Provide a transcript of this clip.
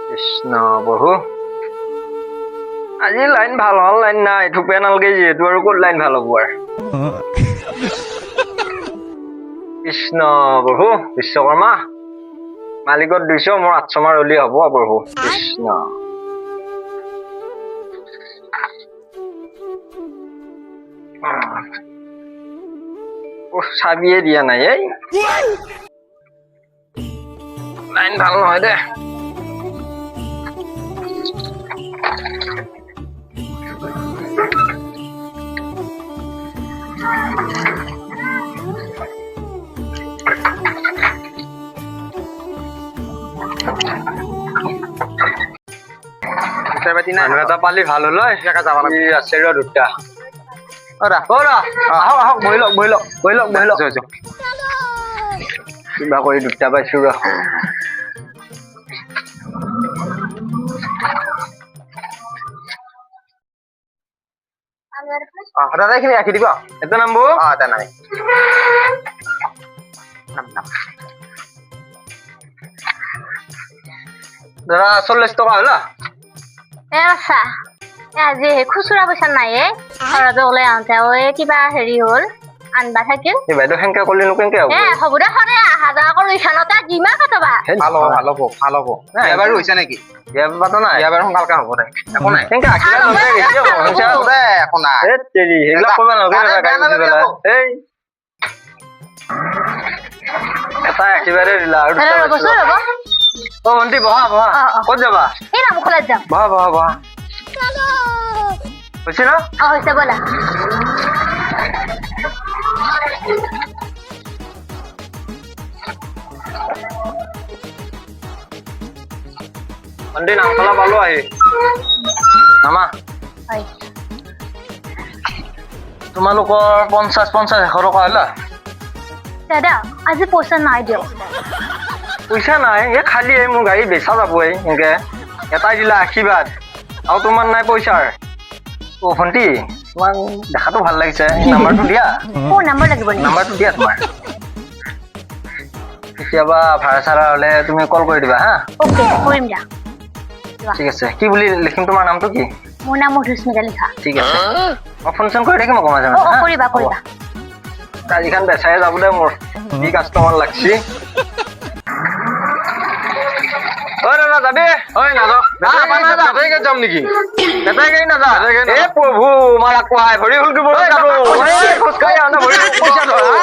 কৃষ্ণ বহু আজি লাইন ভাল হল লাইন নাই থুপে নালগে যিহেতু আৰু ক'ত লাইন ভাল হ'ব আৰু কৃষ্ণ প্ৰভু বিশ্বকৰ্মা মালিকত 200 মোৰ 800 মাৰ হলি হ'ব প্ৰভু কৃষ্ণ চাবিয়ে দিয়া নাই এই লাইন ভাল নহয় দে মানুহ এটা পালি ভাল হল আছে ৰ দুটা আহক বহি লওক কিবা কৰি দুটা পাইছো ৰ দাদাখিনি ৰাখি দিব এটা নামবো এটা নামি দাদা 40 টকা হল আচ্ছা আজি খুচুৰা পইচা নাই ঘৰতে ওলাই আহোঁতে কিবা হেৰি হ'ল আনবা থাকিল বাইদেউ সেনেকে কৰিলেনো কেনেকে হ'ব হ'ব দে সৰে 1000 কৰি ইখানতে যিমা কাটবা ভাল হ'ব এবাৰ হৈছে নেকি ইয়াৰ পাতা নাই এবাৰ সোনকালকে হ'ব দে একো নাই কেনেকে আখিলা নকৰে গেছে হৈছে দে একো নাই এ তেৰি হেগলা কৰিব নালাগে এই এটা একেবাৰে দিলা আৰু অ ভন্টি বহা ক'ত যাবা এই নামখোলাত যাম বহা হৈছে ন হৈছে বলা ভন্টি নামখোলা পালো আহি নামা তোমালোকৰ 50 100 টকা হলা দাদা আজি পইচা নাই দিয়ক পইচা নাই এই খালি মোৰ গাড়ী বেচা যাবই এনেকে এটাই দিলা আশীৰ্বাদ আৰু তোমাৰ নাই পইচাৰ অ ভন্টি তোমাক দেখাটো ভাল লাগিছে নাম্বাৰটো দিয়া নাম্বাৰ লাগিব নাম্বাৰটো দিয়া তোমাৰ কেতিয়াবা ভাড়া চাড়া হলে তুমি কল কৰি দিবা হা ওকে কৰিম দিয়া ঠিক আছে কি বুলি লিখিম তোমাৰ নামটো কি মোৰ নাম মধুস্মিতা লিখা ঠিক আছে মই ফোন চোন কৰি থাকিম আকৌ মাজে কৰিবা আজিখান বেচাই যাব দে মোৰ কি কাষ্টমাৰ লাগছি ঐ দাদা যাবি ঐ নাযাওঁ বেটাইকে যাম নেকি বেটাইকে নাযা এ প্ৰভু মাৰা কোৱাই ভৰি হ'ল কি বড় যাব খোজকাঢ়ি আহা ভৰি পইচা ধৰা